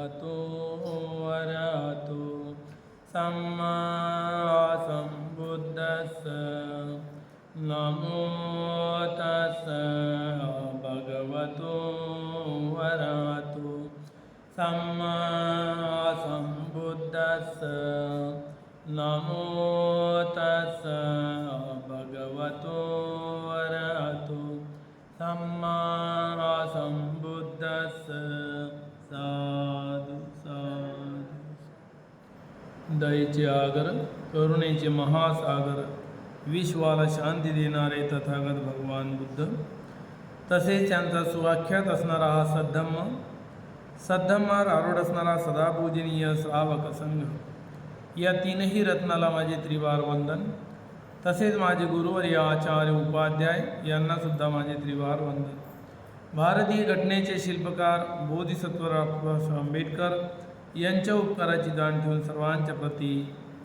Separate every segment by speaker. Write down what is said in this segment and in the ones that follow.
Speaker 1: भगवतो वरहतु सम्मा सम्बुद्धस्स नमो तस्स भगवतो वरहतु सम्मा सम्बुद्धस्स नमो तस्स भगवतो वरहतु सम्मा सम्बुद्धस्स। साधु साधु। दयेचे आगर, करुणेचे महासागर, विश्वाला शांती देणारे तथागत भगवान बुद्ध, तसेच त्यांचा सुवाख्यात असणारा हा सद्धम्मावर आरूढ असणारा सदापूजनीय श्रावक संघ, या तीनही रत्नाला माझे त्रिवार वंदन, तसेच माझे गुरुवर्य आचार्य उपाध्याय यांना सुद्धा माझे त्रिवार वंदन। भारतीय घटनेचे शिल्पकार बोधिसत्व डॉ. आंबेडकर यांच्या उपकाराची जाण ठेवून सर्वांच्या प्रती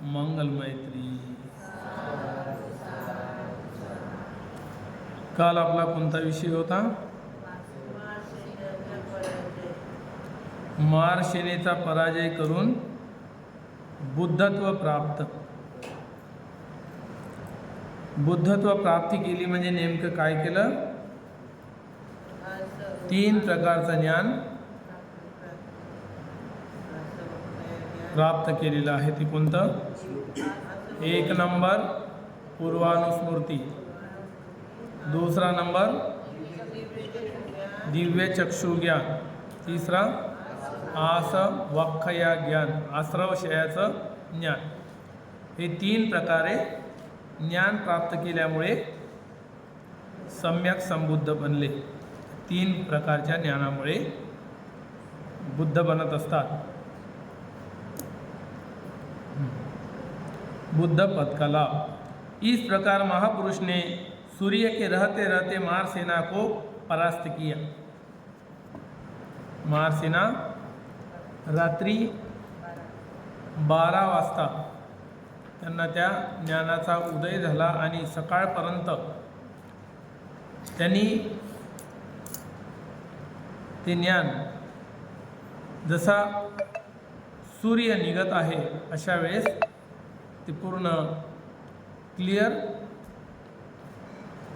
Speaker 1: मंगल मैत्री। काल आपला कोणता विषय होता? मार सेनेचा पराजय करून बुद्धत्व प्राप्त। बुद्धत्व प्राप्ती केली म्हणजे नेमकं काय केलं? 3 प्रकारचं ज्ञान प्राप्त केलेलं आहे। ते कोणतं? 1 नंबर पूर्वानुस्मृती, 2रा नंबर दिव्य चक्षु ज्ञान, 3रा आसवक्षया ज्ञान, आश्रवशयाचं ज्ञान। हे 3 प्रकारे ज्ञान प्राप्त केल्यामुळे सम्यक संबुद्ध बनले। 3 प्रकारच्या ज्ञानामुळे बुद्ध बनत असतात। बुद्ध पद का लाभ। इस प्रकार महापुरुष ने सूर्य के रहते रहते मारसेना को परास्त किया। मारसेना रात्री 12 वाजता त्यांना त्या ज्ञानाचा उदय झाला आणि सकाळपर्यंत त्यांनी ते ज्ञान जसा सूर्य निघत आहे अशा वेळेस ते पूर्ण क्लिअर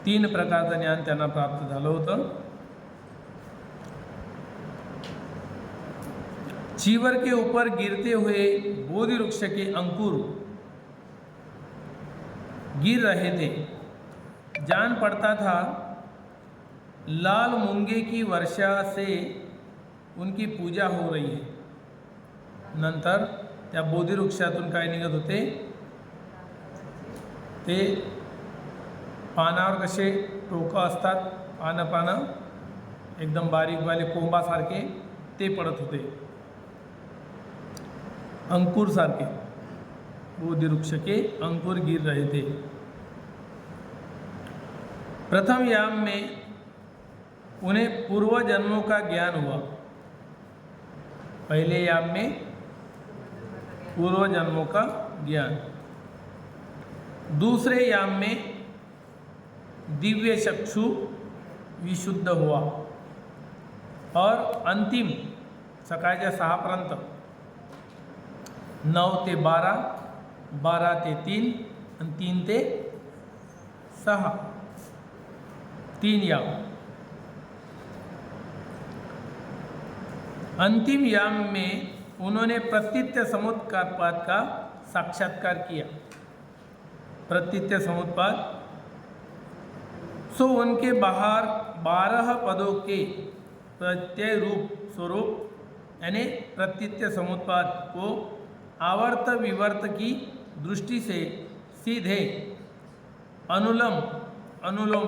Speaker 1: 3 प्रकारचं ज्ञान त्यांना प्राप्त झालं होतं। चीवर के ऊपर गिरते हुए बोधि वृक्ष के अंकुर गिर रहे थे। जान पड़ता था लाल मूंगे की वर्षा से उनकी पूजा हो रही है। नंतर त्या बोधी वृक्षातून काय निघत होते? ते पानावर कसे टोकं असतात, पानं एकदम बारीकवाले कोंबासारखे ते पडत होते, अंकुर सारखे। बोधि वृक्ष के अंकुर गिर रहे थे। प्रथम याम में उन्हें पूर्व जन्मों का ज्ञान हुआ। पहले याम में पूर्व जन्मों का ज्ञान, दूसरे याम में दिव्य चक्षु विशुद्ध हुआ और अंतिम सकाळच्या 6 पर्यंत 9 ते 12, 12 ते 3 आणि 3 ते 6, 3 याम। अंतिम याम में उन्होंने प्रतीत्य समुत्पाद का साक्षात्कार किया। प्रतीत्य समुत्पाद सो उनके बाहर 12 पदों के प्रत्यय रूप स्वरूप यानी प्रतीत्य समुत्पाद को आवर्त विवर्त की दृष्टि से सीधे अनुलोम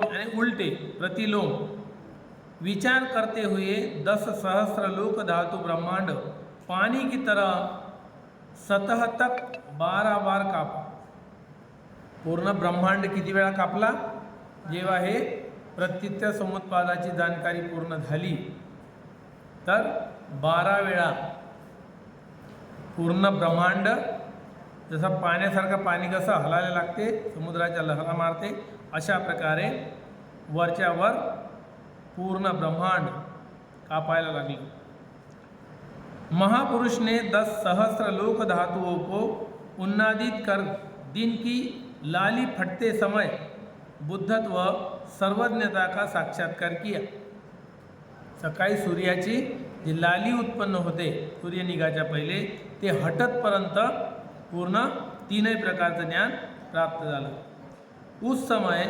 Speaker 1: यानी उल्टे प्रतिलोम विचार करते हुए 10 सहस्र लोक धातु ब्रह्मांड पानी की तरह सतह तक 12 बार कापा। पूर्ण ब्रह्मांड किती वेळा कापला? जेव्हा हे प्रतीत्य समुत्पादाची जाणकारी पूर्ण झाली तर 12 वेळा पूर्ण ब्रह्मांड, जसं पाण्यासारखं पाणी कसं हलायला लागते, समुद्राच्या लहरा मारते, अशा प्रकारे वरच्या वर पूर्ण ब्रह्मांड कापायला लागले। महापुरुष ने 10 सहस्र लोक धातुओं को उन्नादित कर दिन की लाली फटते समय बुद्धत्व सर्वज्ञता का साक्षात्कार किया. सकाळी सूर्याची जी लाली उत्पन्न होते सूर्य निघायच्या पहिले ते हटतपर्यंत पूर्ण तीनही प्रकारचं ज्ञान प्राप्त झालं. उस समय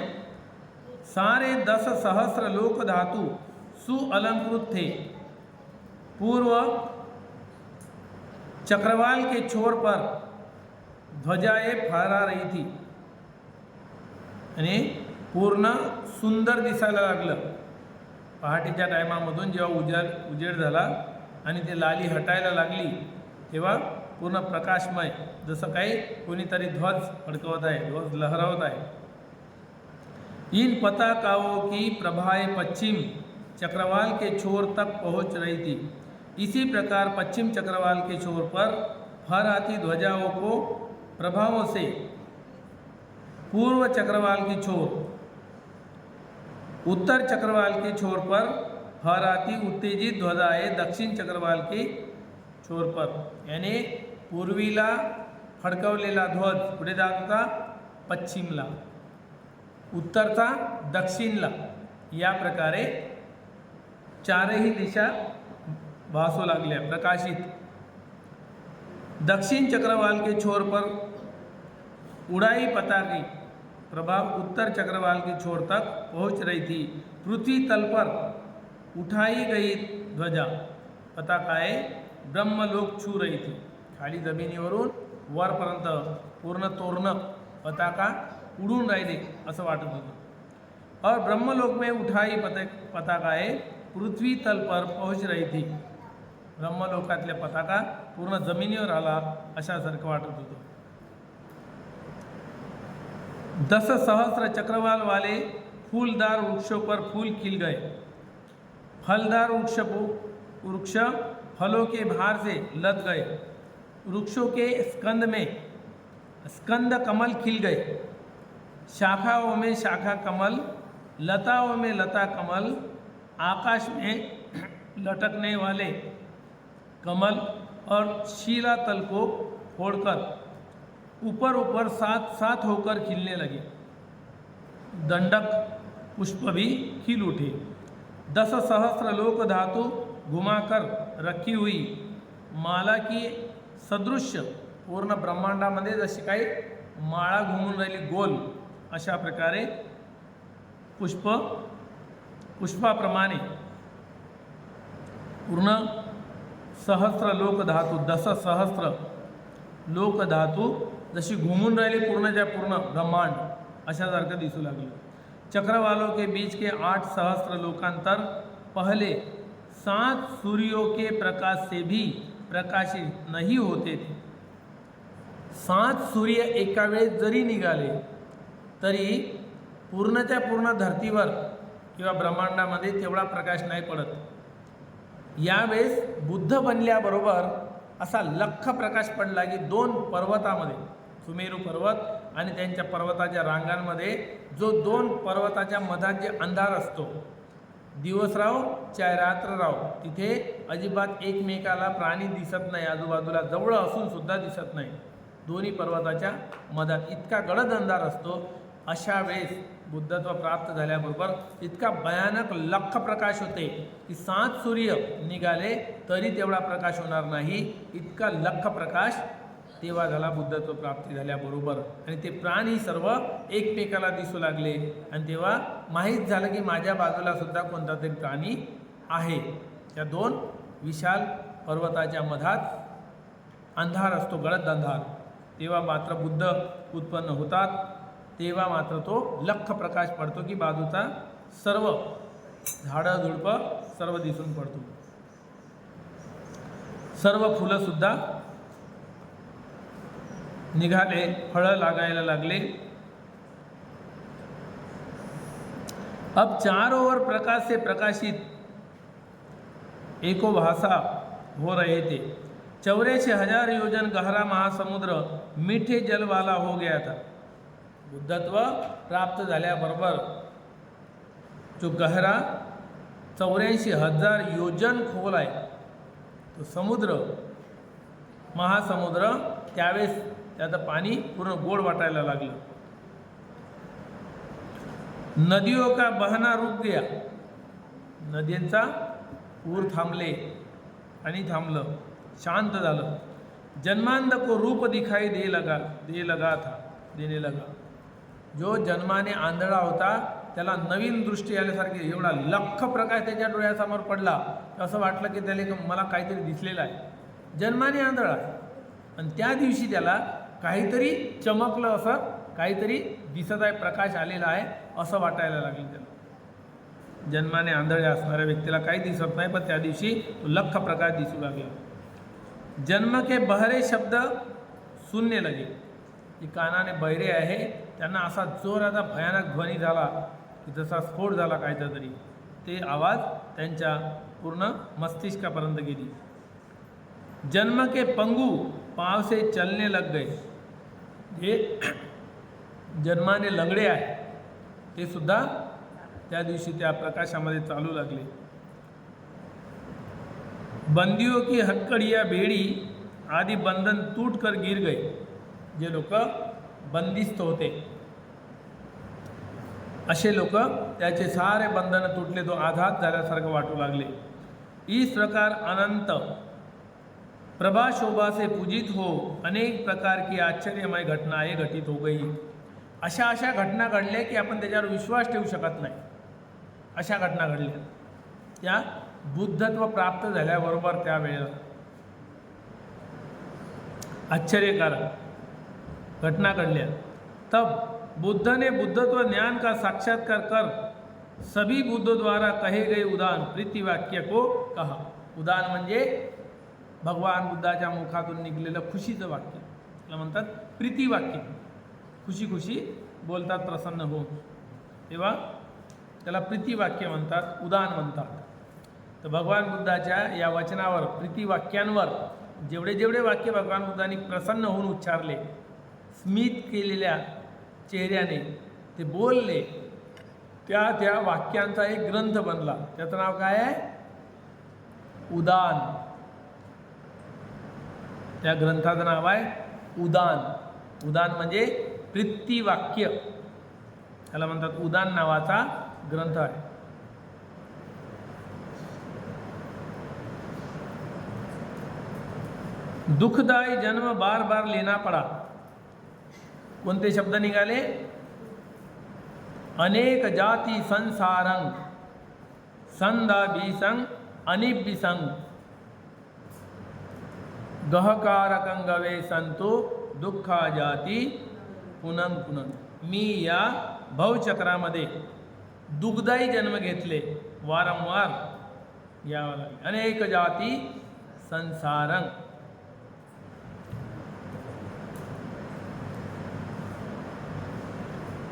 Speaker 1: सारे 10 सहस्र लोक धातु सुअलंकृत थे. पूर्व चक्रवाल के छोर पर ध्वजाएं फहरा रही थी. आणि पूर्ण सुंदर दिसायला लागलं. पहाटेच्या टायमामधून जेव्हा उजेड झाला आणि ते लाली हटायला लागली तेव्हा पूर्ण प्रकाशमय जसं काही कोणीतरी ध्वज फडकवत आहे, ध्वज लहरावत आहे. इन पताकाओं की प्रभाएं पश्चिम चक्रवाल के छोर तक पहुंच रही थी. इसी प्रकार पश्चिम चक्रवाल के छोर पर फहराती ध्वजाओं को प्रभावों से पूर्व चक्रवाल की छोर, उत्तर चक्रवाल के छोर पर फहराती उत्तेजित ध्वजाएं दक्षिण चक्रवाल के छोर पर. यानी पूर्वीला फडकवलेला ध्वज पुढे जात होता पश्चिमला, उत्तरचा दक्षिणला. या प्रकारे चारही दिशा भासू लागल्या प्रकाशित. दक्षिण चक्रवाल के छोर पर उड़ाई पताकी प्रभाव उत्तर चक्रवाल के छोर तक पहुंच रही थी. पृथ्वी तल पर उठाई गई ध्वजा पताकाएं ब्रह्मलोक छू रही थी. खाली जमिनीवरून वरपर्यंत पूर्ण तोरण पताका उडून राहिले असं वाटत होतं. और ब्रह्मलोक में उठाई पताकाएं पृथ्वी तल पर पहुंच रही थी. ब्रह्मलोकातल्या पताका पूर्ण जमिनीवर आला अशासारखं वाटत होतं. 10 सहस्र चक्रवाल वाले फूलदार वृक्षों पर फूल खिल गए. फलदार वृक्ष फलों के भार से लद गए. वृक्षों के स्कंद में स्कंद कमल खिल गए. शाखाओं में शाखा कमल, लताओं में लता कमल, आकाश में लटकने वाले कमल और शीला तल को फोड़कर ऊपर ऊपर साथ साथ होकर खिलने लगे. दंडक पुष्प भी खिल उठे. 10 सहस्र लोक धातु घुमाकर रखी हुई माला की सदृश्य पूर्ण ब्रह्मांडामध्ये जशी काही माळा घुमून राहिली गोल अशा प्रकारे पुष्पाप्रमाणे पूर्ण सहस्र लोक धातु 10 सहस्र लोक धातु जशी घुमून राहिली पूर्णच्या पूर्ण ब्रह्मांड अशासारखं दिसू लागलं. चक्रवालों के बीच के 8 सहस्र लोकांतर पहले 7 सूर्यों के प्रकाश से भी प्रकाशित नहीं होते थे. 7 सूर्य एका वेळेस जरी निघाले तरी पूर्णच्या पूर्ण धर्तीवर किंवा ब्रह्मांडामध्ये तेवढा प्रकाश नाही पडत. यावेळेस बुद्ध बनल्याबरोबर असा लख प्रकाश पडला की 2 पर्वतामध्ये सुमेरू पर्वत आणि त्यांच्या पर्वताच्या रांगांमध्ये जो 2 पर्वताच्या मधात जे अंधार असतो दिवसराव चाहे रात्रराव तिथे अजिबात एकमेकाला प्राणी दिसत नाही. आजूबाजूला जवळ असून सुद्धा दिसत नाही. दोन्ही पर्वताच्या मधात इतका गडद अंधार असतो. अशा वेळेस बुद्धत्व प्राप्त झाल्याबरोबर इतका भयानक लख प्रकाश होते की 7 सूर्य निघाले तरी तेवढा प्रकाश होणार नाही. इतका लख प्रकाश तेव्हा झाला बुद्धत्व प्राप्ती झाल्याबरोबर. आणि ते प्राणी सर्व एकमेकाला दिसू लागले आणि तेव्हा माहीत झालं की माझ्या बाजूला सुद्धा कोणता तरी प्राणी आहे. त्या 2 विशाल पर्वताच्या मधात अंधार असतो, गडद अंधार. तेव्हा मात्र बुद्ध उत्पन्न होतात. तेव्हा मात्र तो लख प्रकाश पडतो की बाजूचा सर्व झाडं झुडपं सर्व दिसून पडतो. सर्व फुलं सुद्धा निघाले, फळं लागायला लागले. अब चारों ओर प्रकाश से प्रकाशित एको भाषा हो रहे थे. 84,000 योजन गहरा महासमुद्र मीठे जल वाला हो गया था. बुद्धत्व प्राप्त झाल्याबरोबर जो गहरा 84,000 योजन खोल आहे तो समुद्र, महासमुद्र त्यावेळेस त्याचं पाणी पूर्ण गोड वाटायला लागलं. नदियों का बहना रुक गया, नद्यांचा पूर थांबले आणि थांबलं, शांत झालं. जन्मांध को रूप दिखाई देने लगा. जो जन्माने आंधळा होता त्याला नवीन दृष्टी आल्यासारखी, एवढा लख प्रकाश त्याच्या डोळ्यासमोर पडला, असं वाटलं की त्याला मला काहीतरी दिसलेलं आहे. जन्माने आंधळा आहे आणि त्या दिवशी त्याला काहीतरी चमकलं, असं काहीतरी दिसत आहे, प्रकाश आलेला आहे असं वाटायला लागलं त्याला. जन्माने आंधळे असणाऱ्या व्यक्तीला काही दिसत नाही, पण त्या दिवशी तो लख प्रकाश दिसू लागला. जन्म के बहरे शब्द सुनने लगे, की कानाने बहिरे आहे त्यांना असा जोराचा भयानक ध्वनी झाला की जसा स्फोट झाला कायचा तरी, ते आवाज त्यांच्या पूर्ण मस्तिष्कापर्यंत गेली. जन्म के पंगू पाव से चलने लग गए, जे जन्माने लंगडे आहे ते सुद्धा त्या दिवशी त्या प्रकाशामध्ये चालू लागले. बंदियों की हथकड़ियाँ बेड़ी आदि बंधन टूट कर गिर गए, जे लोक बंदिस्त होते असे लोक त्याचे सारे बंधन तुटले, तो आघात झाल्यासारखं वाटू लागले. इस प्रकार अनंत प्रभा शोभा से पूजित हो अनेक प्रकार की आश्चर्यमय घटनाएं घटित हो गई. अशा अशा घटना घडल्या की आपण त्याच्यावर विश्वास ठेवू शकत नाही, अशा घटना घडल्या. त्या बुद्धत्व प्राप्त झाल्याबरोबर त्यावेळेला आश्चर्यकारक घटना घडल्या. तब बुद्ध ने बुद्धत्व ज्ञान का साक्षात्कार कर सभी बुद्ध द्वारा कहे गए उदान प्रीतिवाक्य को कहा. उदान म्हणजे भगवान बुद्धाच्या मुखातून निघलेलं खुशीचं वाक्य, त्याला म्हणतात प्रीतिवाक्य. खुशी खुशी बोलतात प्रसन्न हो, तेव्हा त्याला प्रीतिवाक्य म्हणतात, उदान म्हणतात. तर भगवान बुद्धाच्या या वचनावर, प्रीतिवाक्यांवर जेवढे जेवढे वाक्य भगवान बुद्धांनी प्रसन्न होऊन उच्चारले, स्मित केलेल्या चेहऱ्याने ते बोलले, त्या त्या वाक्यांचा एक ग्रंथ बनला. त्याचं नाव काय आहे? उदान. त्या ग्रंथाचं नाव आहे उदान. उदान म्हणजे प्रीतिवाक्य, त्याला म्हणतात उदान नावाचा ग्रंथ आहे. दुखदायी जन्म बार बार लेना पडा. कोणते शब्द निघाले? अनेक जाती संसारंग संदाभिसंग अनिबिसंग गहकारकं गवे संतो दुःखा जाती पुनंग पुनंग. मी या भवचक्रामध्ये दुःखदायी जन्म घेतले, वारंवार यावं लागले. अनेक जाती संसारंग.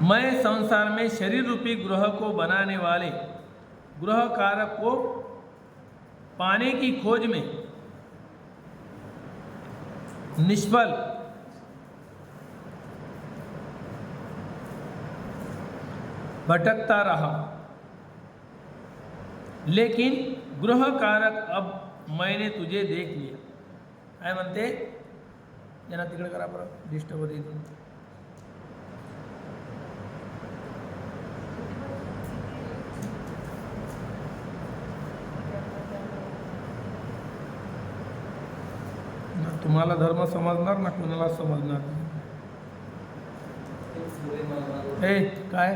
Speaker 1: मैं संसार में शरीर रूपी गृह को बनाने वाले गृह कारक को पाने की खोज में निष्फल भटकता रहा, लेकिन गृह कारक अब मैंने तुझे देख लिया. काय म्हणते? यांना तिकडे करा बरं, डिस्टर्ब होते इथून. तुम्हाला धर्म समजणार ना, कुणाला समजणार? हे काय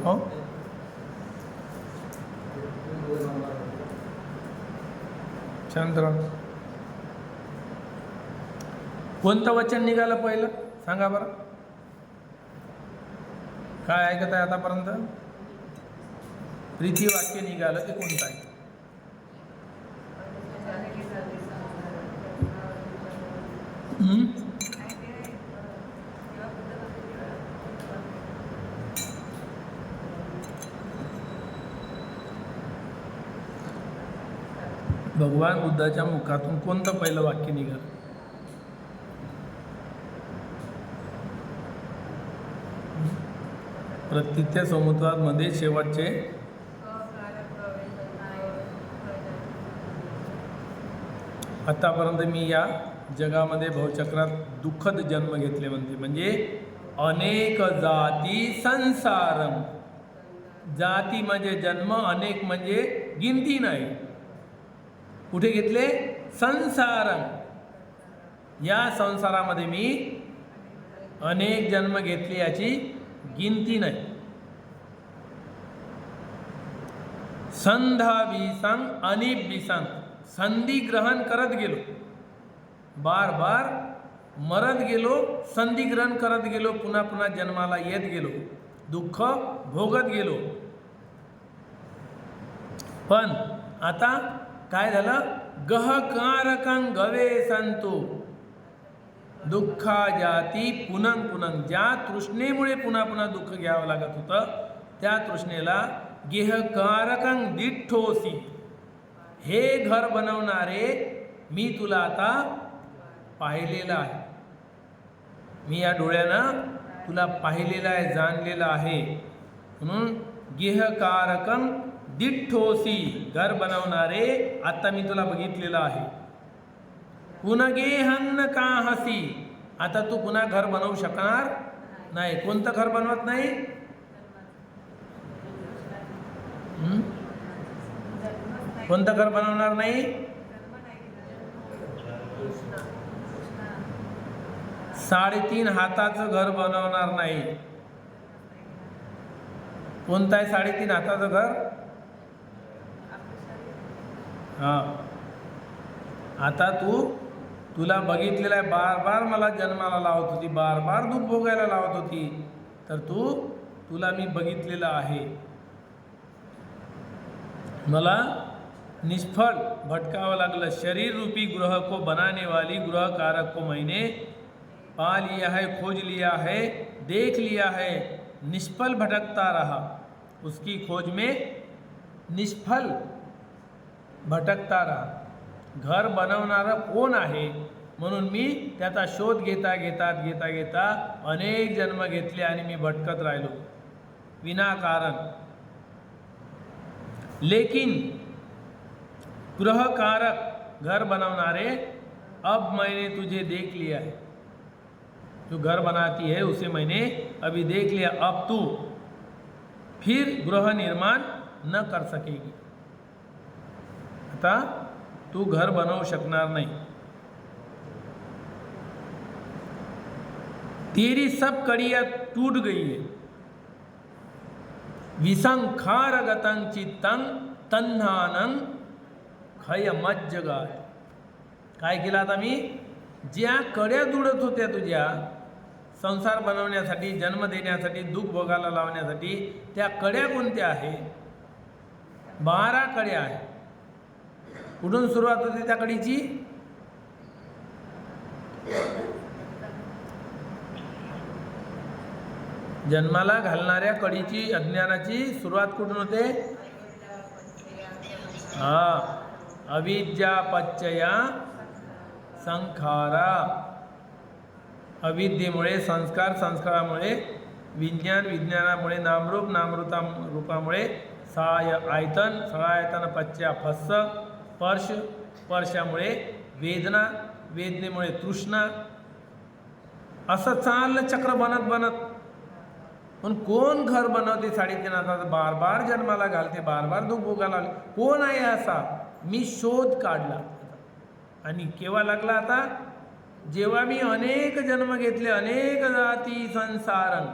Speaker 1: हो? शांत राहा. कोणतं वचन निघालं पहिलं सांगा बरं? काय ऐकत आहे आतापर्यंत? प्रीतिवाक्य निघालं ते कोणतं आहे? भगवान बुद्धाच्या मुखातून कोणतं पहिलं वाक्य निघालं? प्रतीच्या समुद्रामध्ये शेवटचे आतापर्यंत मी या जगामध्ये भवचक्रात दुःखद जन्म घेतले म्हणजे अनेक जाती संसारम. जाती म्हणजे जन्म, अनेक म्हणजे गिनती नाही. कुठे घेतले? संसारम. या संसारामध्ये मी अनेक जन्म घेतले, याची गिनती नाही. संधा विसंग अनिप विसंग. संधी ग्रहण करत गेलो, बार बार मरत गेलो, संधी ग्रहण करत गेलो, पुन्हा पुन्हा जन्माला येत गेलो, दुःख भोगत गेलो. पण आता काय झालं? गहकारकं गवे संतो. दुःखा जाती पुनंग पुनंग. ज्या तृष्णेमुळे पुन्हा पुन्हा दुःख घ्यावं लागत होतं, त्या तृष्णेला गेहकारकं दिठ्ठोसी. हे घर बनवणारे मी तुला आता पाहिलेलं आहे. मी या डोळ्यानं तुला पाहिलेलं आहे, जाणलेलं आहे. म्हणून गेहकारकं दिठ्ठोसी. घर बनवणारे आता मी तुला बघितलेलं आहे. पुनगेहन का हसी. आता तू पुन्हा घर बनवू शकणार नाही. कोणतं घर बनवत नाही? कोणतं घर बनवणार नाही? 3.5 हाताचं घर बनवणार नाही. कोणतं आहे 3.5 हाताचं घर? हां, आता तुला बघितलेलं आहे, बार बार मला जन्माला लावत होती, बार बार दुःख भोगायला लावत होती, तर तुला मी बघितलेलं आहे. मला निष्फळ भटकावं लागलं. शरीर रूपी गृह को बनाने वाली गृह कारक को मैंने पा लिया है, खोज लिया है, देख लिया है. निष्फल भटकता रहा. उसकी खोज में निष्फल भटकता रहा. घर बनवणारं कोण आहे म्हणून मी त्याचा शोध घेता घेता अनेक जन्म घेतले आणि मी भटकत राहिलो विनाकारण. लेकिन गृहकारक घर बनवणारे, अब मैंने तुझे देख लिया है. जो घर बनाती है उसे मैंने अभी देख लिया. अब तू फिर गृह निर्माण न कर सकेगी. आता तू घर बनवू शकणार नाही. तेरी सब कड़ियाँ टूट गई है. विसंखारगतं चित्तं तन्हानं खय मज्जगाय. काय केलं आता मी? ज्या कड्या दुडत होत्या तुझ्या संसार बनवण्यासाठी, जन्म देण्यासाठी, दुःख भोगायला लावण्यासाठी, त्या कड्या कोणत्या आहे? 12 कड्या आहे. कुठून सुरुवात होते त्या कडीची? जन्माला घालणाऱ्या कडीची, अज्ञानाची सुरुवात कुठून होते? अविद्या पच्चया संखारा. अविद्येमुळे संस्कार, संस्कारामुळे विज्ञान, विज्ञानामुळे नामरूप, रूपामुळे आयतन, सहायतन पच्च्या फस्स, स्पर्श, स्पर्शामुळे वेदना, वेदनेमुळे तृष्णा. असं चाललं चक्र बनत. पण कोण घर बनवते 3.5 हाताचं, बार बार जन्माला घालते, बार बार दुःख भोगायला लागले? कोण आहे असा? मी शोध काढला. आणि केव्हा लागला? आता जेव्हा मी अनेक जन्म घेतले, अनेक जाती संसारं.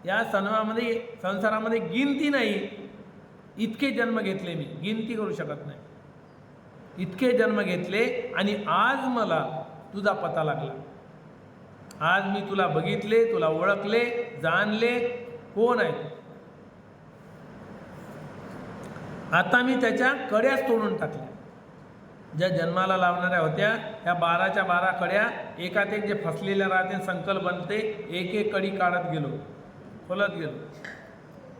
Speaker 1: या संसारामध्ये गिनती नाही. इतके जन्म घेतले, मी गिनती करू शकत नाही. इतके जन्म घेतले आणि आज मला तुझा पता लागला. आज मी तुला बघितले, तुला ओळखले, जाणले, कोण आहे. आता मी त्याच्या कड्याच तोडून टाकल्या. ज्या जन्माला लावणाऱ्या होत्या त्या 12च्या 12 कड्या एकात एक जे फसलेल्या राहते, संकल्प बनते, एक एक कडी काढत गेलो, खोलत गेलो.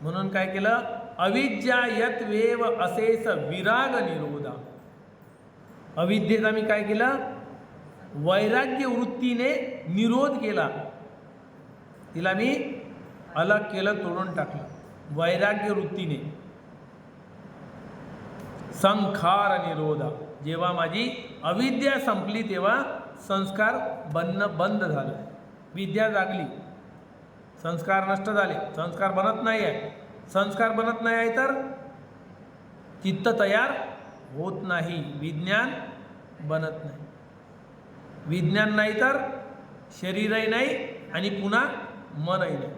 Speaker 1: म्हणून काय केलं? अविद्या यत वेव असेस विराग निरोधा. अविद्येचा मी काय केलं? वैराग्य वृत्तीने निरोध केला. तिला मी अलग केलं, तोडून टाकलं वैराग्य वृत्तीने. संखार निरोधा, जेव्हा माझी अविद्या संपली तेव्हा संस्कार बनणं बंद झालं, विद्या जागली, संस्कार नष्ट झाले, संस्कार बनत नाही आहे. संस्कार बनत नाही आहे तर चित्त तयार होत नाही, विज्ञान बनत नाही. विज्ञान नाही तर शरीरही नाही आणि पुन्हा मनही नाही.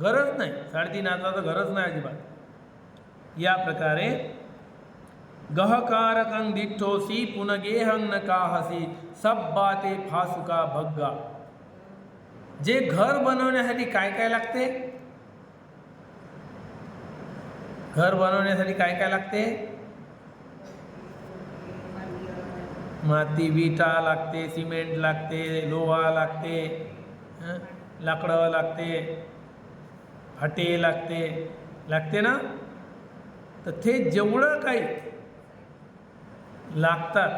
Speaker 1: गरज नाही, 3.5 हाताचं गरज नाही अजिबात. या प्रकारे गहकारकं दिठ्ठोसी पुनगेहं न काहसी सब बाते फासुका भग्गा. जे घर बनवण्यासाठी काय काय लागते, घर बनवण्यासाठी काय काय लागते, माती विटा लागते, सिमेंट लागते, लोहा लागते, लाकडं लागते, फाटे लागते ना. तर ते जेवढं काही लागतात,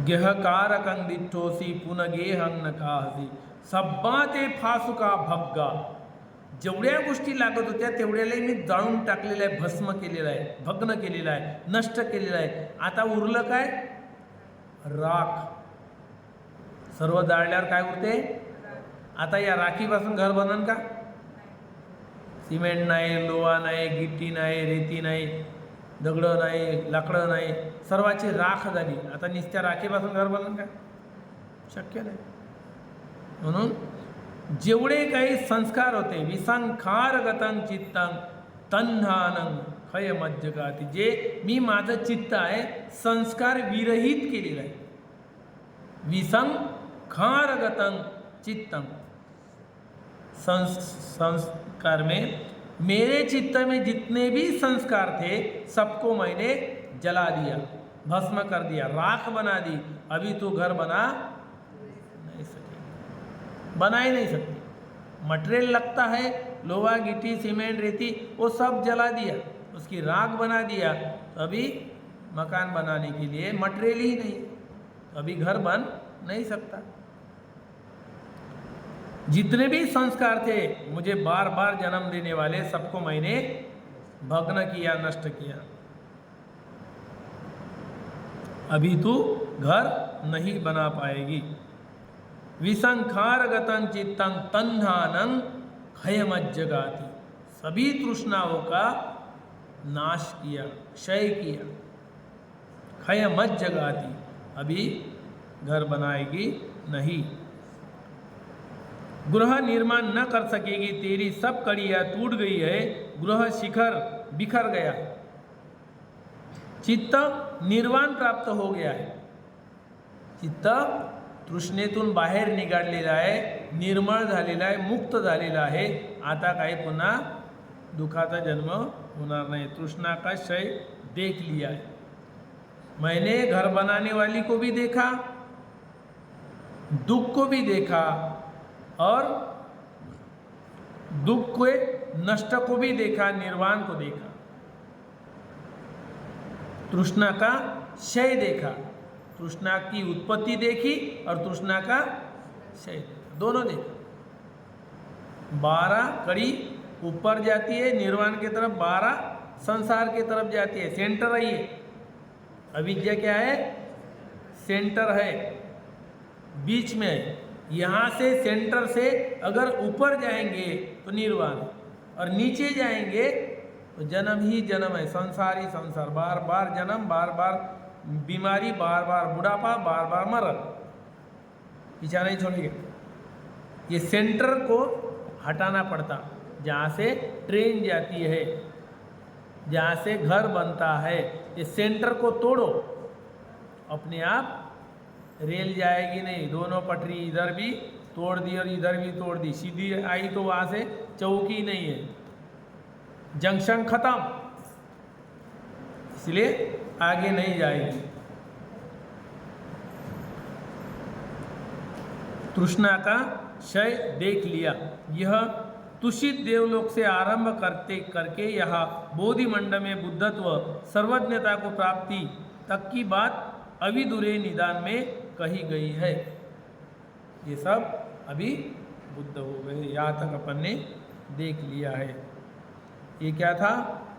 Speaker 1: गेहकारकं दिठ्ठोसी पुनगेहं न काहसी सब्बा ते फासुका भग्गा. जेवढ्या गोष्टी लागत होत्या तेवढ्यालाही मी जाळून टाकलेलं आहे, भस्म केलेलं आहे, भग्न केलेलं आहे, नष्ट केलेलं आहे. आता उरलं काय, राख. सर्व जाळल्यावर काय उरते, आता या राखीपासून घर बनन का. सिमेंट नाही, लोहा नाही, गिट्टी नाही, रेती नाही, दगडं नाही, लाकडं नाही, सर्वाची राख झाली. आता नुसत्या राखीपासून घर बनन का, शक्य नाही. म्हणून जेवढे काही संस्कार होते, विसंखारगतं चित्तं तन्हानं खयमज्जगाति, जे मी माझं चित्त आहे संस्कार विरहित केलेलं आहे. विसंखारगतं चित्तं, संस्कार में मेरे चित्त में जितने भी संस्कार थे सबको मैंने जला दिया, भस्म कर दिया, राख बना दी. अभी तो घर बना नहीं सके, बना ही नहीं सकती. मटेरियल लगता है, लोहा गिट्टी सीमेंट रेती, वो सब जला दिया, उसकी राख बना दिया. अभी मकान बनाने के लिए मटेरियल ही नहीं, अभी घर बन नहीं सकता. जितने भी संस्कार थे मुझे बार बार जन्म देने वाले, सबको मैंने भग्न किया, नष्ट किया. अभी तू घर नहीं बना पाएगी. विसंखारगतं चित्तं तन्हानं खयमज्जगाति, सभी तृष्णाओं का नाश किया, क्षय किया. खयमज्जगाति, अभी घर बनाएगी नहीं. गृह निर्माण न कर सकेगी, तेरी सब कड़ियाँ टूट गई है, गृह शिखर बिखर गया. चित्त निर्वाण प्राप्त हो गया है, चित्त तृष्णेतून बाहेर निघालेला आहे, निर्मळ झालेला आहे, मुक्त झालेला आहे. आता काही पुन्हा दुखाचा जन्म होणार नाही. तृष्णा का क्षय देख लिया है. मैंने घर बनाने वाली को भी देखा, दुख को भी देखा, और दुख के नष्ट को भी देखा, निर्वाण को देखा. तृष्णा का क्षय देखा, तृष्णा की उत्पत्ति देखी और तृष्णा का क्षय देखा, दोनों देखा. 12 कड़ी ऊपर जाती है निर्वाण की तरफ, 12 संसार की तरफ जाती है. सेंटर है ये. अविद्या क्या है, सेंटर है, बीच में है. यहाँ से सेंटर से अगर ऊपर जाएंगे तो निर्वाण, और नीचे जाएंगे तो जन्म ही जन्म है, संसार ही संसार. बार बार जन्म, बार बार बीमारी, बार बार बुढ़ापा, बार बार मरण. पीछा नहीं छोड़ेंगे. ये सेंटर को हटाना पड़ता, जहाँ से ट्रेन जाती है, जहाँ से घर बनता है. ये सेंटर को तोड़ो, अपने आप रेल जाएगी नहीं. दोनों पटरी इधर भी तोड़ दी और इधर भी तोड़ दी, सीधी आई तो वहाँ से चौकी नहीं है, जंक्शन खत्म, इसलिए आगे नहीं जाएगी. तृष्णा का क्षय देख लिया. यह तुषित देवलोक से आरंभ करते करके यहाँ बोधिमंड में बुद्धत्व, सर्वज्ञता को प्राप्ति तक की बात अविदुरे निदान में कही गई है. ये सब अभी बुद्ध हो गए, यहाँ तक अपन ने देख लिया है. ये क्या था,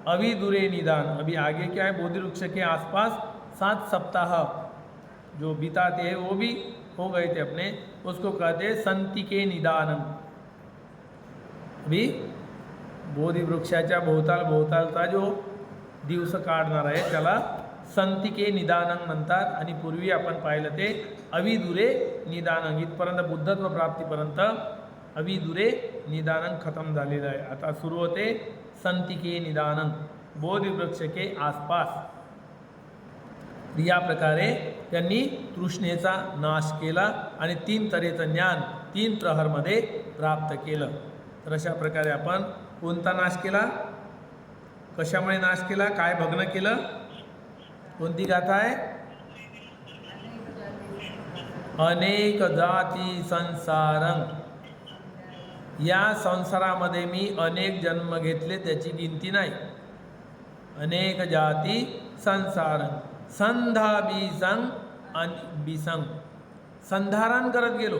Speaker 1: अभी दूरे निदान। अभी आगे क्या है, बोधि वृक्ष के आसपास 7 सप्ताह जो बिताते हैं वो भी हो गए थे अपने, उसको कहते हैं संति के निदानम। अभी बोधी वृक्षाच्या भोवतालचा जो दिवस काढणार आहे त्याला संति के निदानंग म्हणतात। आणि पूर्वी आपण पाहिलं ते अविदुरे निदानंग, इथपर्यंत बुद्धत्व प्राप्तीपर्यंत अविदुरे निदानंग खतम झालेलं आहे। आता सुरू होते संति के निदानंग, बोधी वृक्ष के आसपास। या प्रकारे त्यांनी तृष्णेचा नाश केला आणि 3 तऱ्हेचं ज्ञान 3 प्रहरमध्ये प्राप्त केलं। तर अशा प्रकारे आपण कोणता नाश केला, कशामुळे नाश केला, काय भग्न केलं, कोणती गाथा आहे, अनेक जाती संसारं, या संसारामध्ये मी अनेक जन्म घेतले त्याची गिनती नाही। अनेक जाती संसारं, संधा बिसंग बिसंग, संधारण करत गेलो,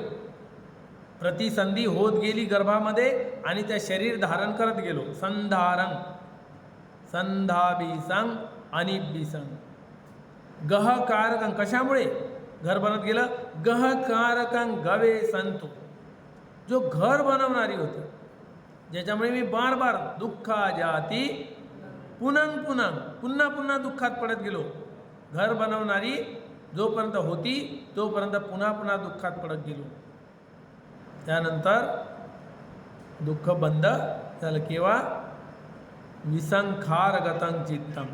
Speaker 1: प्रतिसंधी होत गेली गर्भामध्ये आणि त्या शरीर धारण करत गेलो। संधारण, संधा बिसंग आणि बिसंग। गहकारकं, कशामुळे घर बनत गेलं, गहकारकं गवे संतो, जो घर बनवणारी होती, ज्याच्यामुळे मी बार बार दुःखा जाती पुनंग पुनंग, पुन्हा पुन्हा दुःखात पडत गेलो। घर बनवणारी जोपर्यंत होती तोपर्यंत पुन्हा पुन्हा दुःखात पडत गेलो। त्यानंतर दुःख बंद झालं केव्हा, विसंखारगतं चित्तम,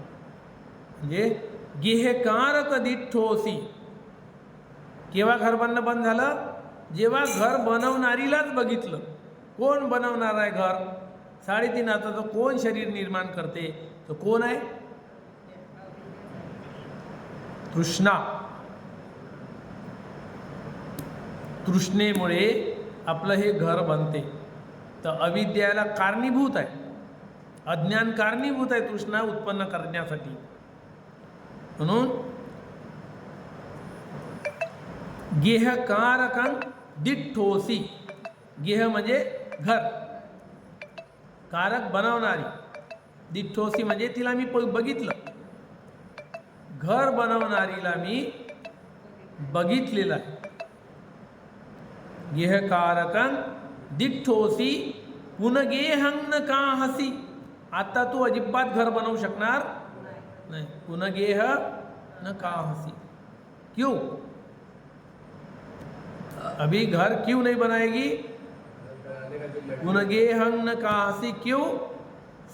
Speaker 1: म्हणजे गेहकारक दिठ्ठोसी। केव्हा घर बनणं बंद झालं, जेव्हा घर बनवणारीलाच बघितलं। कोण बनवणार आहे घर, 3.5 हाताचं कोण शरीर निर्माण करते, तो कोण आहे, तृष्णा। तृष्णेमुळे आपलं हे घर बनते। तर अविद्याला कारणीभूत आहे, अज्ञान कारणीभूत आहे तृष्णा उत्पन्न करण्यासाठी। म्हणून गेहकारकं दिठ्ठोसी, गेह म्हणजे घर, कारक बनवणारी, दिठ्ठोसी म्हणजे तिला मी बघितलं, घर बनवणारीला मी बघितलेलं आहे। गेहकारकं दिठ्ठोसी पुनगेहं न काहसी, आता तू अजिबात घर बनवू शकणार नहीं, पुनगेह न काहसी। क्यों, अभी घर क्यों नहीं बनाएगी, पुनगेहं न काहसी, क्यों,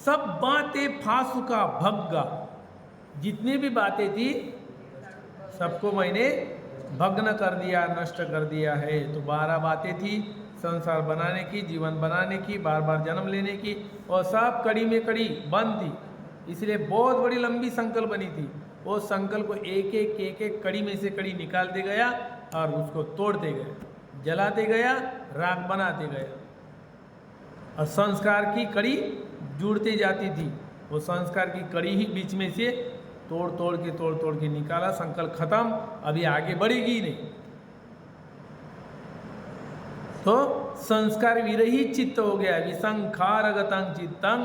Speaker 1: सब बातें फासुका भग्गा, जितनी भी बातें थी सबको मैंने भग्न कर दिया, नष्ट कर दिया है। तो 12 बातें थी संसार बनाने की, जीवन बनाने की, बार बार जन्म लेने की, और सब कड़ी में कड़ी बंद थी, इसलिए बहुत बड़ी लंबी संकल्प बनी थी। वो संकल्प को एक एक कड़ी में से कड़ी निकालते गया और उसको तोड़ते गया, जलाते गया, राख बनाते गया, और संस्कार की कड़ी जुड़ती जाती थी। वो संस्कार की कड़ी ही बीच में से तोड़ तोड़ के निकाला, संकल्प खत्म, अभी आगे बढ़ेगी नहीं। तो संस्कार विरहित चित्त हो गया, विसंखारगतं चित्तं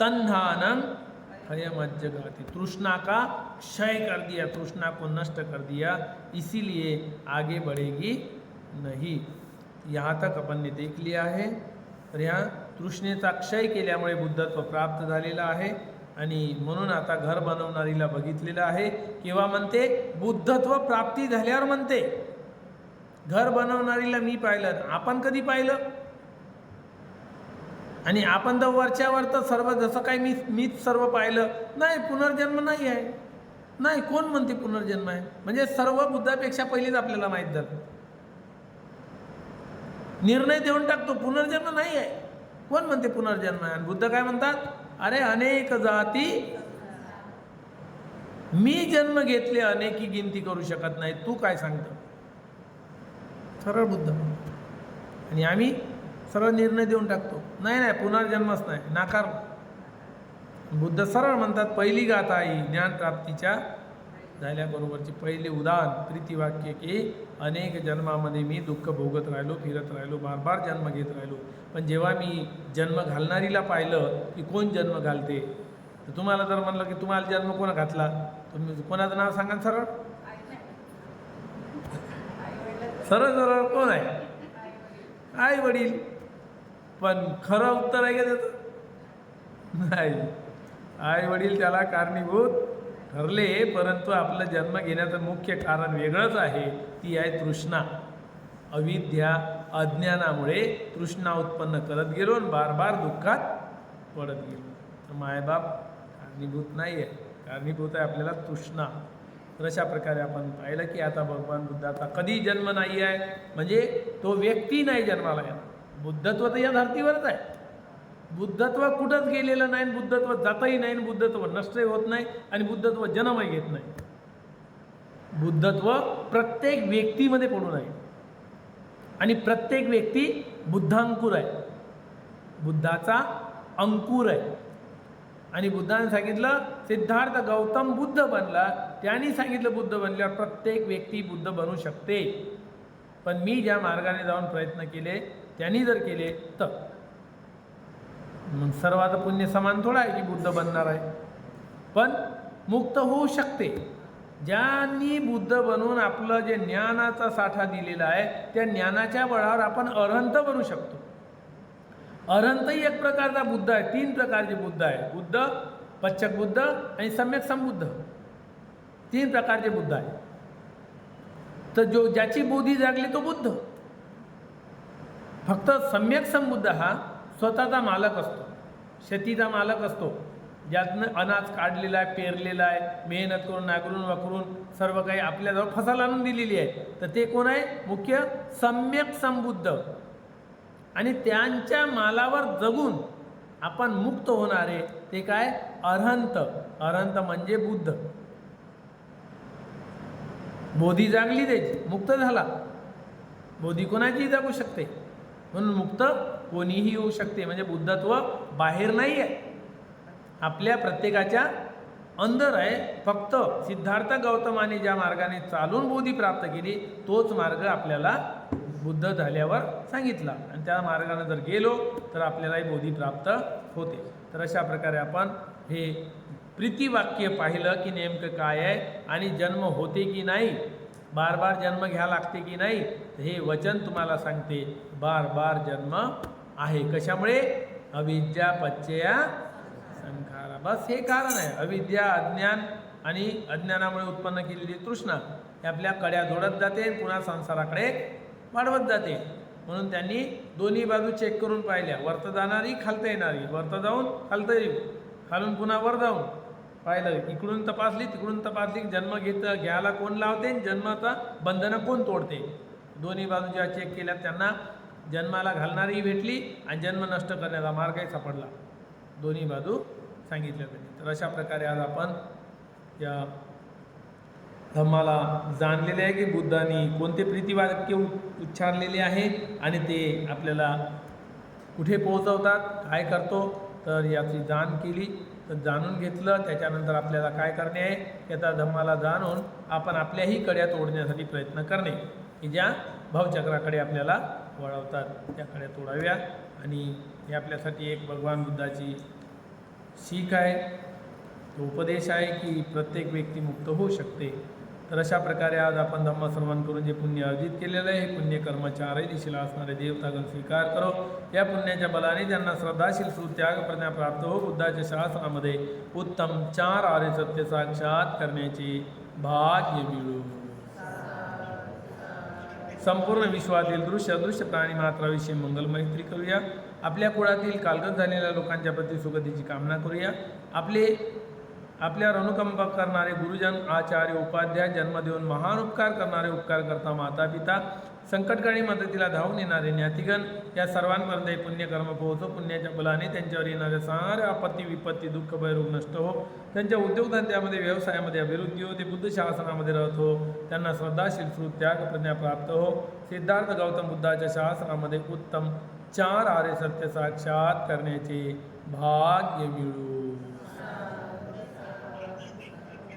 Speaker 1: तन्हानं क्षयमज्जगाति, तृष्णा का क्षय कर दिया, तृष्णा को नष्ट कर दिया, इसीलिए आगे बढ़ेगी नहीं। यहाँ तक अपन ने देख लिया है। तर यहाँ तृष्णेचा क्षय केल्यामुळे बुद्धत्व प्राप्त झालेलं आहे आणि म्हणून आता घर बनवणारीला बघितलेलं आहे। केव्हा म्हणते, बुद्धत्व प्राप्ती झाल्यावर म्हणते। घर बनवणारीला मी पाहिलं, आपण कधी पाहिलं, आणि आपण तर वरच्यावर तर सर्व जसं काही मीच सर्व पाहिलं नाही, पुनर्जन्म नाही आहे, नाही कोण म्हणते पुनर्जन्म आहे, म्हणजे सर्व बुद्धापेक्षा पहिलेच आपल्याला माहीत झालं, निर्णय देऊन टाकतो पुनर्जन्म नाही आहे, कोण म्हणते पुनर्जन्म आहे। आणि बुद्ध काय म्हणतात, अरे अनेक जाती, मी जन्म घेतले अनेकी गिनती करू शकत नाही, तू काय सांगतो, सरळ बुद्ध। आणि आम्ही सरळ निर्णय देऊन टाकतो, नाही नाही पुनर्जन्मच नाही, नाकार। बुद्ध सरळ म्हणतात, पहिली गाथा ही ज्ञानप्राप्तीच्या झाल्याबरोबरची पहिले उदाहरण प्रीतिवाक्य की अनेक जन्मामध्ये मी दुःख भोगत राहिलो, फिरत राहिलो, बार बार जन्म घेत राहिलो, पण जेव्हा मी जन्म घालणारीला पाहिलं की कोण जन्म घालते, तर तुम्हाला जर म्हणलं की तुम्हाला जन्म कोणा घातला, तुम्ही कोणाचं नाव सांगा सरळ सरळ सरळ कोण आहे? आई वडील. पण खरं उत्तर आहे का त्याचं? नाही. आई वडील त्याला कारणीभूत ठरले, परंतु आपला जन्म घेण्याचं मुख्य कारण वेगळंच आहे. ती आहे तृष्णा. अविद्या, अज्ञानामुळे तृष्णा उत्पन्न करत गेलो आणि बार बार दुःखात पडत गेलो. तर मायबाप कारणीभूत नाही आहे, कारणीभूत आहे आपल्याला तृष्णा. तर अशा प्रकारे आपण पाहिलं की आता भगवान बुद्धाचा कधी जन्म नाही आहे, म्हणजे तो व्यक्ती नाही जन्माला येणार. बुद्धत्व तर या धर्तीवरच आहे. बुद्धत्व कुठंच गेलेलं नाही, बुद्धत्व जातही नाही, बुद्धत्व नष्टही होत नाही, आणि बुद्धत्व जन्मही घेत नाही. बुद्धत्व प्रत्येक व्यक्तीमध्ये पडून आहे, आणि प्रत्येक व्यक्ती बुद्धांकुर आहे, बुद्धाचा अंकुर आहे. आणि बुद्धाने सांगितलं सिद्धार्थ गौतम बुद्ध बनला, त्यांनी सांगितलं बुद्ध बनल्यावर प्रत्येक व्यक्ती बुद्ध बनू शकते. पण मी ज्या मार्गाने जाऊन प्रयत्न केले त्यांनी जर केले तर मग सर्वात पुण्य समान थोडा आहे की बुद्ध बनणार आहे. पण मुक्त होऊ शकते. ज्यांनी बुद्ध बनून आपलं जे ज्ञानाचा साठा दिलेला आहे त्या ज्ञानाच्या बळावर आपण अरहंत बनू शकतो. अरहंतही एक प्रकारचा बुद्ध आहे. 3 प्रकारचे बुद्ध आहे. बुद्ध, पच्छक बुद्ध आणि सम्यक संबुद्ध. 3 प्रकारचे बुद्ध आहे. तर ज्याची बोधी जागली तो बुद्ध. फक्त सम्यक संबुद्ध हा स्वतःचा मालक असतो, शेतीचा मालक असतो, ज्यातनं अनाज काढलेला आहे, पेरलेला आहे, मेहनत करून नागरून वाकरून सर्व काही आपल्याजवळ फसल आणून दिलेली आहे. तर ते कोण आहे? मुख्य सम्यक संबुद्ध. आणि त्यांच्या मालावर जगून आपण मुक्त होणारे ते काय? अरहंत. अरहंत म्हणजे बुद्ध. बोधी जागली त्याची, मुक्त झाला. बोधी कोणाचीही जागू शकते, म्हणून मुक्त कोणीही होऊ शकते. म्हणजे बुद्धत्व बाहेर नाही आहे, आपल्या प्रत्येकाच्या अंदर आहे. फक्त सिद्धार्थ गौतमाने ज्या मार्गाने चालून बोधी प्राप्त केली तोच मार्ग आपल्याला बुद्ध झाल्यावर सांगितला, आणि त्या मार्गाने जर गेलो तर आपल्यालाही बोधी प्राप्त होते. तर अशा प्रकारे आपण हे प्रीतिवाक्य पाहिलं की नेमकं काय आहे, आणि जन्म होते की नाही, बार बार जन्म घ्या लागते की नाही, हे वचन तुम्हाला सांगते बार बार जन्म आहे. कशामुळे? अविद्या पच्चया संखारा. बस हे कारण आहे. अविद्या, अज्ञान, आणि अज्ञानामुळे उत्पन्न केलेली तृष्णा हे आपल्या कड्या जोडत जाते, पुन्हा संसाराकडे वाढवत जाते. म्हणून त्यांनी दोन्ही बाजू चेक करून पाहिल्या. वरत जाणारी, खालता येणारी. वरत जाऊन खालता येऊ, खालून पुन्हा वर जाऊन पाहिलं. इकडून तपासली, तिकडून तपासली. जन्म घ्यायला कोण लावते, जन्माचा बंधनं कोण तोडते. दोन्ही बाजू ज्या चेक केल्या त्यांना जन्माला घालणारी भेटली आणि जन्म नष्ट करण्याचा मार्गही सापडला. दोन्ही बाजू सांगितल्या त्यांनी. तर अशा प्रकारे आज आपण या धम्माला जाणलेले आहे की बुद्धांनी कोणते प्रीतिवाक्य उच्चारलेले आहे आणि ते आपल्याला कुठे पोहोचवतात, काय करतो. तर याची जाण केली, तर जाणून घेतलं. त्याच्यानंतर आपल्याला काय करणे आहे, त्याचा धम्माला जाणून आपण आपल्याही कड्या तोडण्यासाठी प्रयत्न करणे, की ज्या भावचक्राकडे आपल्याला वळवतात त्या कड्या तोडाव्या. आणि हे आपल्यासाठी एक भगवान बुद्धाची शीख आहे, तो उपदेश आहे की प्रत्येक व्यक्ती मुक्त होऊ शकते. तर अशा प्रकारे आज आपण धम्मश्रवण करून जे पुण्य अर्जित केलेलं आहे, हे पुण्य कर्म चारही दिशेला असणारे देवतागण स्वीकार करो. या पुण्याच्या बलाने ज्यांना श्रद्धाशील सुत्याग प्रज्ञा प्राप्त हो, बुद्धाच्या शास्त्रामध्ये उत्तम 4 आर्य सत्य साक्षात करण्याचे भाग्य मिळो. संपूर्ण विश्वातील दृश्य अदृश्य प्राणी मात्राविषयी मंगल मैत्री करूया. आपल्या कुळातील कालगत झालेल्या लोकांच्या प्रति सुगतीची कामना करूया. आपल्यावर अनुकंप करणारे गुरुजन, आचार्य, उपाध्याय, जन्म देऊन महान उपकार करणारे उपकारकर्ता माता पिता, संकटकाळी मदतीला धावून येणारे ज्ञातिगण, या सर्वांपर्यंत हे पुण्यकर्म पोहोचो. पुण्याच्या बलाने त्यांच्यावर येणाऱ्या साऱ्या आपत्ती, विपत्ती, दुःख, भयरोग नष्ट हो. त्यांच्या उद्योगधंद्यामध्ये, व्यवसायामध्ये अभिवृद्धी हो. ते बुद्ध शासनामध्ये राहत हो. त्यांना श्रद्धाशील त्याग प्रज्ञा प्राप्त हो. सिद्धार्थ गौतम बुद्धाच्या शासनामध्ये उत्तम 4 आर्य सत्य साक्षात करण्याचे भाग्य मिळो.